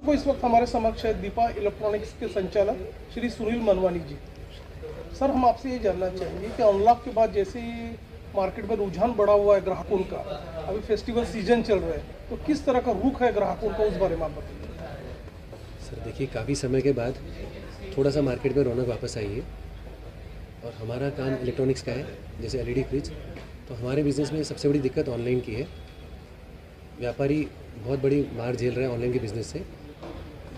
वो इस वक्त हमारे समक्ष है दीपा इलेक्ट्रॉनिक्स के संचालक श्री सुनील मनवानी जी। सर, हम आपसे ये जानना चाहेंगे कि अनलॉक के बाद जैसे ही मार्केट में रुझान बढ़ा हुआ है ग्राहकों का, अभी फेस्टिवल सीजन चल रहा है, तो किस तरह का रुख है ग्राहकों का, उस बारे में आप बताइए। सर देखिए, काफ़ी समय के बाद थोड़ा सा मार्केट में रौनक वापस आई है और हमारा काम इलेक्ट्रॉनिक्स का है, जैसे एलईडी फ्रिज। तो हमारे बिज़नेस में सबसे बड़ी दिक्कत ऑनलाइन की है। व्यापारी बहुत बड़ी मार झेल रहा है ऑनलाइन के बिज़नेस से।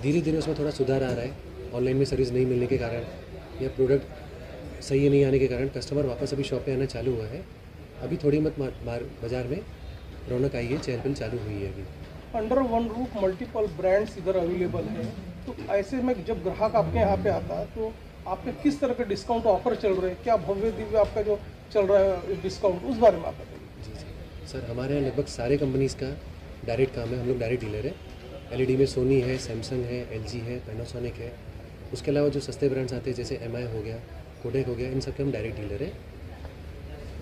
धीरे धीरे उसमें थोड़ा सुधार आ रहा है। ऑनलाइन में सर्विस नहीं मिलने के कारण या प्रोडक्ट सही नहीं आने के कारण कस्टमर वापस अभी शॉप पे आना चालू हुआ है। अभी थोड़ी मत बाज़ार में रौनक आई है, चहल पहल चालू हुई है अभी। Under one roof multiple brands इधर अवेलेबल है, तो ऐसे में जब ग्राहक आपके यहाँ पे आता है तो आपके किस तरह के डिस्काउंट ऑफर चल रहे हैं, क्या भव्य दिव्य आपका जो चल रहा है डिस्काउंट, उस बारे में आप बताइए। जी जी सर, हमारे यहाँ लगभग सारे कंपनीज़ का डायरेक्ट काम है। हम लोग डायरेक्ट डीलर है। एलईडी में सोनी है, सैमसंग है, एलजी है, पैनासोनिक है। उसके अलावा जो सस्ते ब्रांड्स आते हैं जैसे एमआई हो गया, कोडेक हो गया, इन सब के हम डायरेक्ट डीलर हैं।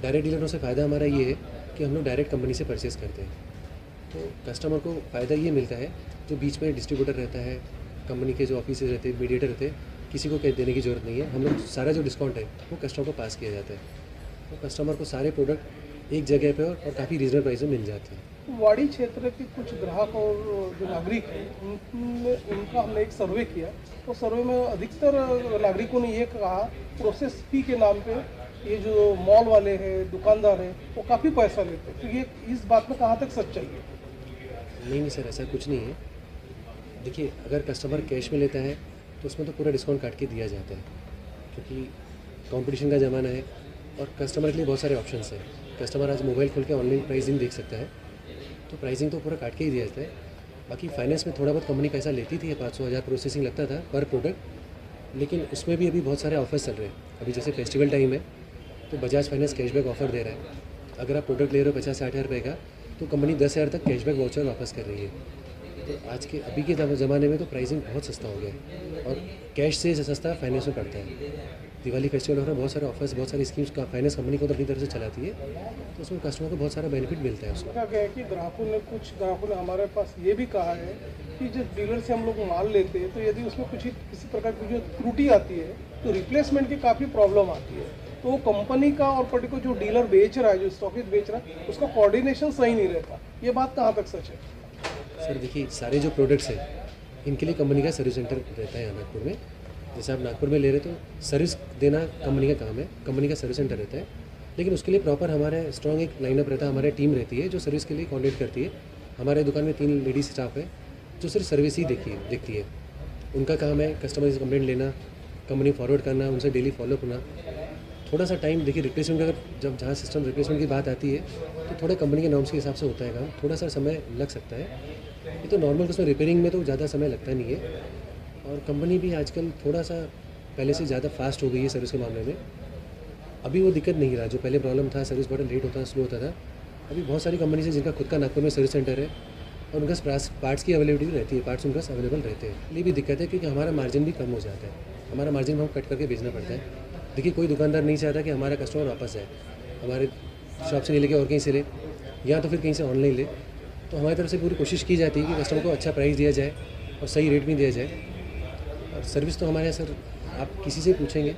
डायरेक्ट डीलरों से फ़ायदा हमारा ये है कि हम लोग डायरेक्ट कंपनी से परचेज़ करते हैं। तो कस्टमर को फ़ायदा ये मिलता है, जो बीच में डिस्ट्रीब्यूटर रहता है, कंपनी के जो ऑफिस रहते हैं, मीडिएटर रहते हैं, किसी को कह देने की ज़रूरत नहीं है। हम लोग सारा जो डिस्काउंट है वो कस्टमर को पास किया जाता है। तो कस्टमर को सारे प्रोडक्ट एक जगह पे और काफ़ी रीजनेबल प्राइस में मिल जाते हैं। वाड़ी क्षेत्र के कुछ ग्राहक और जो नागरिक हैं उनका हमने एक सर्वे किया, तो सर्वे में अधिकतर नागरिकों ने ये कहा प्रोसेस फी के नाम पे ये जो मॉल वाले हैं, दुकानदार हैं, वो काफ़ी पैसा लेते हैं। तो ये इस बात में कहाँ तक सच्चाई है? नहीं सर, ऐसा कुछ नहीं है। देखिए, अगर कस्टमर कैश में लेता है तो उसमें तो पूरा डिस्काउंट काट के दिया जाता है, क्योंकि कंपटीशन का ज़माना है और कस्टमर के लिए बहुत सारे ऑप्शंस हैं। कस्टमर आज मोबाइल खोल के ऑनलाइन प्राइसिंग देख सकता है, तो प्राइसिंग तो पूरा काट के ही दिया जाता है। बाकी फाइनेंस में थोड़ा बहुत कंपनी पैसा लेती थी, 500-1000 प्रोसेसिंग लगता था पर प्रोडक्ट, लेकिन उसमें भी अभी बहुत सारे ऑफर्स चल रहे हैं। अभी जैसे फेस्टिवल टाइम है तो बजाज फाइनेंस कैशबैक ऑफर दे रहा है। अगर आप प्रोडक्ट ले रहे हो 50-60 हज़ार रुपये का, तो कंपनी 10,000 तक कैशबैक वाउचर वापस कर रही है। तो आज के अभी के ज़माने में तो प्राइसिंग बहुत सस्ता हो गया है और कैश से सस्ता फाइनेंस में पड़ता है। दिवाली फेस्टिवल हो रहा है, बहुत सारे ऑफर्स, बहुत सारी स्कीम्स का फाइनेंस कंपनी को तो अपनी तरफ से चलाती है, तो उसमें कस्टमर को बहुत सारा बेनिफिट मिलता है उसमें। क्या है कि कुछ ग्राहकों ने हमारे पास ये भी कहा है कि जब डीलर से हम लोग माल लेते हैं तो यदि उसमें कुछ किसी प्रकार की जो त्रुटि आती है तो रिप्लेसमेंट की काफ़ी प्रॉब्लम आती है। तो कंपनी का और पर्टिकुलर जो डीलर बेच रहा है, जो स्टॉकिस्ट बेच रहा है, उसका कोऑर्डिनेशन सही नहीं रहता। ये बात कहाँ तक सच है? सर देखिए, सारे जो प्रोडक्ट्स हैं इनके लिए कंपनी का सर्विस सेंटर रहता है यहाँ नागपुर में। जैसे आप नागपुर में ले रहे तो सर्विस देना कंपनी का काम है, कंपनी का सर्विस सेंटर रहता है। लेकिन उसके लिए प्रॉपर हमारे स्ट्रॉन्ग एक लाइनअप रहता है, हमारी टीम रहती है जो सर्विस के लिए कोऑर्डिनेट करती है। हमारे दुकान में 3 लेडीज स्टाफ है जो सिर्फ सर्विस ही देखती है। उनका काम है कस्टमर से कंप्लेंट लेना, कंपनी फॉरवर्ड करना, उनसे डेली फॉलो करना। थोड़ा सा टाइम देखिए, रिप्लेसमेंट अगर जब जहाँ सिस्टम रिप्लेसमेंट की बात आती है तो थोड़ा कंपनी के नॉर्म्स के हिसाब से होता है काम, थोड़ा सा समय लग सकता है। ये तो नॉर्मल, उसमें रिपेयरिंग में तो ज़्यादा समय लगता नहीं है। और कंपनी भी आजकल थोड़ा सा पहले से ज़्यादा फास्ट हो गई है सर्विस के मामले में। अभी वो दिक्कत नहीं रहा, जो पहले प्रॉब्लम था, सर्विस बहुत लेट होता, स्लो होता था। अभी बहुत सारी कंपनी है जिनका खुद का नागपुर में सर्विस सेंटर है और उनका पार्ट्स की अवेलेबिलिटी रहती है, पार्ट्स उनका अवेलेबल रहते हैं। ये भी दिक्कत है क्योंकि हमारा मार्जिन भी कम हो जाता है। हमारा मार्जिन हम कट करके बेचना पड़ता है। देखिए, कोई दुकानदार नहीं चाहता कि हमारा कस्टमर वापस जाए, हमारे शॉप से नहीं लेके और कहीं से ले, या तो फिर कहीं से ऑनलाइन ले। तो हमारी तरफ से पूरी कोशिश की जाती है कि कस्टमर को अच्छा प्राइस दिया जाए और सही रेट में दिया जाए। और सर्विस तो हमारे यहाँ सर, आप किसी से पूछेंगे,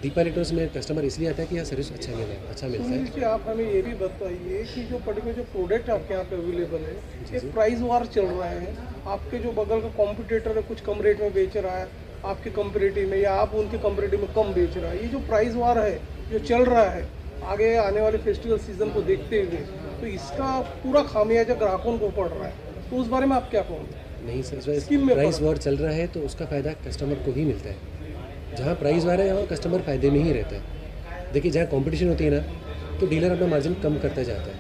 दीपा इलेक्ट्रॉनिक्स में कस्टमर इसलिए आता है कि यहाँ सर्विस अच्छा मिलता है। कि आप हमें ये भी बताइए कि जो पर्टिकुलर जो प्रोडक्ट आपके यहाँ पे अवेलेबल है, ये प्राइस वार चल रहा है। आपके जो बगल का कॉम्पिटिटर है कुछ कम रेट में बेच रहा है आपके कंपेरेटिव में, या आप उनके कंपेरेटिव में कम बेच रहा है। ये जो प्राइस वार है जो चल रहा है आगे आने वाले फेस्टिवल सीजन को देखते हुए, तो इसका पूरा खामियाजा ग्राहकों को पड़ रहा है, तो उस बारे में आप क्या कहोगे? नहीं सर, प्राइस वॉर चल रहा है तो उसका फ़ायदा कस्टमर को ही मिलता है। जहाँ प्राइस वार है वहाँ कस्टमर फ़ायदे में ही रहता है। देखिए, जहाँ कंपटीशन होती है ना, तो डीलर अपना मार्जिन कम करता जाता है।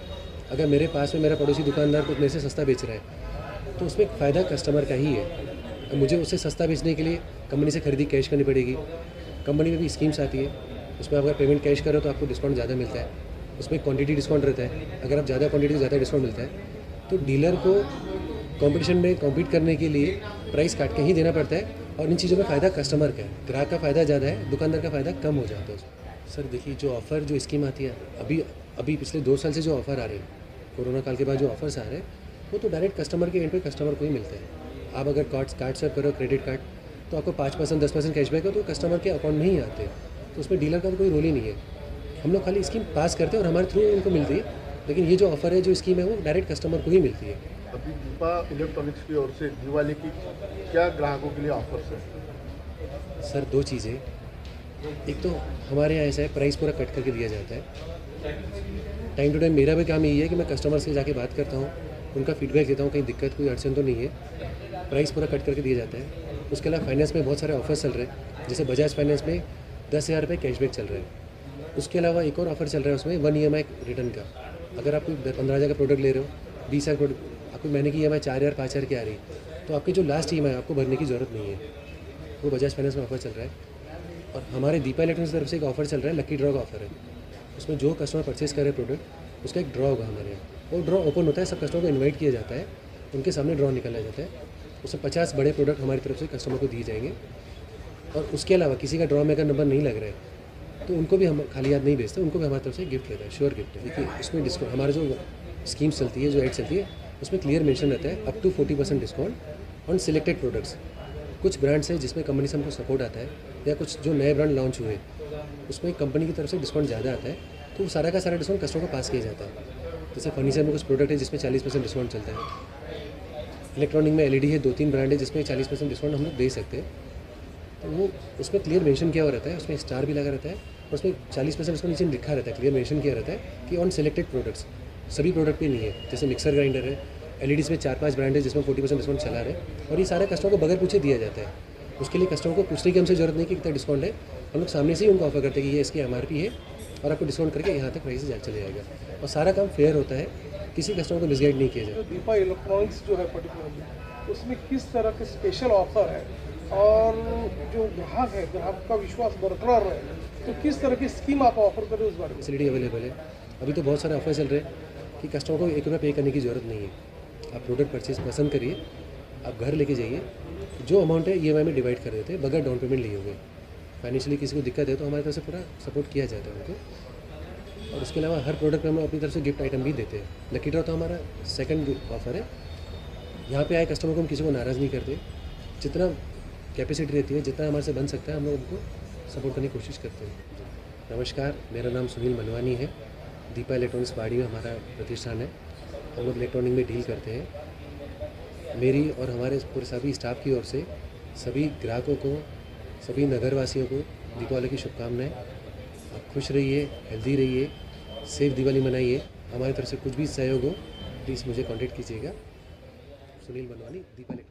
अगर मेरे पास में मेरा पड़ोसी दुकानदार कुछ मेरे से सस्ता बेच रहा है तो उसमें फ़ायदा कस्टमर का ही है। मुझे उससे सस्ता बेचने के लिए कंपनी से खरीदी कैश करनी पड़ेगी। कंपनी में भी स्कीम्स आती है, उसमें अगर पेमेंट कैश करो तो आपको डिस्काउंट ज़्यादा मिलता है। उसमें क्वांटिटी डिस्काउंट रहता है, अगर आप ज़्यादा क्वांटिटी तो ज़्यादा डिस्काउंट मिलता है। तो डीलर को कंपटीशन में कॉम्पीट करने के लिए प्राइस काट के ही देना पड़ता है और इन चीज़ों में फ़ायदा कस्टमर का है। ग्राहक का फ़ायदा ज़्यादा है, दुकानदार का फ़ायदा कम हो जाता है उसमें। सर देखिए, जो ऑफ़र जो स्कीम आती है अभी पिछले 2 साल से जो ऑफ़र आ रहे हैं, कोरोना काल के बाद जो ऑफ़र्स आ रहे हैं, वो तो डायरेक्ट कस्टमर के एंड पे कस्टमर को ही मिलता है। आप अगर कार्ड स्वैप करो क्रेडिट कार्ड तो आपको 5% 10% कैशबैक है तो कस्टमर के अकाउंट में ही आते हैं, तो उसमें डीलर का तो कोई रोल ही नहीं है। हम लोग खाली स्कीम पास करते हैं और हमारे थ्रू उनको मिलती है, लेकिन ये जो ऑफ़र है जो स्कीम है वो डायरेक्ट कस्टमर को ही मिलती है। अभी दीपा इलेक्ट्रॉनिक्स की ओर से दिवाली की क्या ग्राहकों के लिए ऑफर्स है? सर 2 चीज़ें, एक तो हमारे यहाँ ऐसा है प्राइस पूरा कट करके दिया जाता है। टाइम टू टाइम मेरा भी काम यही है कि मैं कस्टमर से जाके बात करता हूँ, उनका फीडबैक लेता हूँ, कहीं दिक्कत कोई अड़चन तो नहीं है। प्राइस पूरा कट करके दिया जाता है। उसके अलावा फाइनेंस में बहुत सारे ऑफर्स चल रहे हैं, जैसे बजाज फाइनेंस में 10,000 रुपये कैशबैक चल रहा है। उसके अलावा एक और ऑफर चल रहा है उसमें 1 EMI रिटर्न का। अगर आप कोई 15,000 का प्रोडक्ट ले रहे हो, 20,000 प्रोडक्ट आपको महीने की EMI 4,000 5,000 की आ रही है, तो आपकी जो लास्ट EMI आपको भरने की ज़रूरत नहीं है। वो बजाज फाइनेंस में ऑफर चल रहा है। और हमारे दीपा इलेक्ट्रॉनिक्स की तरफ से एक ऑफर चल रहा है, लकी ड्रॉ का ऑफर है। उसमें जो कस्टमर परचेस करे प्रोडक्ट उसका एक ड्रॉ होगा हमारे यहाँ। वो ड्रॉ ओपन होता है, सब कस्टमर को इन्वाइट किया जाता है, उनके सामने ड्रॉ निकाला जाता है। उसमें 50 बड़े प्रोडक्ट हमारी तरफ से कस्टमर को दिए जाएंगे। और उसके अलावा किसी का ड्रॉ में अगर नंबर नहीं लग रहा है तो उनको भी हम खाली याद नहीं भेजते, उनको भी हमारी तरफ से गिफ्ट रहता है, श्योर गिफ्ट है। देखिए उसमें डिस्काउंट हमारा जो स्कीम्स चलती है, जो एड चलती है, उसमें क्लियर मेंशन रहता है up to 40% discount on selected products. कुछ ब्रांड्स हैं जिसमें कंपनी से हमको सपोर्ट आता है, या कुछ जो नए ब्रांड लॉन्च हुए उसमें कंपनी की तरफ से डिस्काउंट ज़्यादा आता है, तो वो सारा का सारा डिस्काउंट कस्टमर को पास किया जाता है। जैसे फर्नीचर में कुछ प्रोडक्ट है जिसमें 40% डिस्काउंट चलता है। इलेक्ट्रॉनिक में LED है, 2-3 ब्रांड है जिसमें 40% डिस्काउंट हम लोग दे सकते हैं। तो वो उसमें क्लियर मेंशन किया हुआ रहता है, उसमें स्टार भी लगा रहता है और उसमें 40% उसको नीचे लिखा रहता है, क्लियर मेंशन किया रहता है कि ऑन सिलेक्टेड प्रोडक्ट्स। सभी प्रोडक्ट पे नहीं है। जैसे मिक्सर ग्राइंडर है, LEDs में 4-5 ब्रांड है जिसमें 40% डिस्काउंट चला रहे हैं, और ये सारा कस्टमर को बगैर पूछे दिया जाता है। उसके लिए कस्टमर को पूछने की हमसे ज़रूरत नहीं कि कितना डिस्काउंट है, हम लोग सामने से ही उनको ऑफर करते हैं कि ये इसकी MRP है और आपको डिस्काउंट करके यहाँ तक प्राइस चले जाएगा। और सारा काम फेयर होता है, किसी कस्टमर को मिसगाइड नहीं किया जो जाए। दीपा इलेक्ट्रॉनिक्स जो है पर्टिकुलरली, उसमें किस तरह के स्पेशल ऑफर है, और जो ग्राहक है, ग्राहक का विश्वास बरकरार रहे, तो किस तरह की स्कीम आप ऑफर करें उस बारे में? फैसिलिटी अवेलेबल है। अभी तो बहुत सारे ऑफर चल रहे हैं कि कस्टमर को 1 रुपया पे करने की ज़रूरत नहीं है। आप प्रोडक्ट परचेज पसंद करिए, आप घर लेके जाइए, जो अमाउंट है EMI में डिवाइड कर देते हैं बगैर डाउन पेमेंट लिए हुए। फाइनेंशियली किसी को दिक्कत है तो हमारी तरफ से पूरा सपोर्ट किया जाता है उनको। और उसके अलावा हर प्रोडक्ट में हम अपनी तरफ से गिफ्ट आइटम भी देते हैं। लकी ड्रॉ तो हमारा सेकंड ऑफर है। यहाँ पे आए कस्टमर को हम किसी को नाराज़ नहीं करते। जितना कैपेसिटी रहती है, जितना हमारे से बन सकता है, हम लोग उनको सपोर्ट करने की कोशिश करते हैं। नमस्कार, मेरा नाम सुनील मनवानी है। दीपा इलेक्ट्रॉनिक्स बाड़ी में हमारा प्रतिष्ठान है। हम लोग इलेक्ट्रॉनिक में डील करते हैं। मेरी और हमारे पूरे सभी स्टाफ की ओर से सभी ग्राहकों को, सभी नगरवासियों को दीपावली की शुभकामनाएं। आप खुश रहिए, हेल्दी रहिए, सेफ दिवाली मनाइए। हमारी तरफ से कुछ भी सहयोग हो प्लीज़ मुझे कांटेक्ट कीजिएगा। सुनील मनवानी, दीपा इलेक्ट्रॉनिक्स।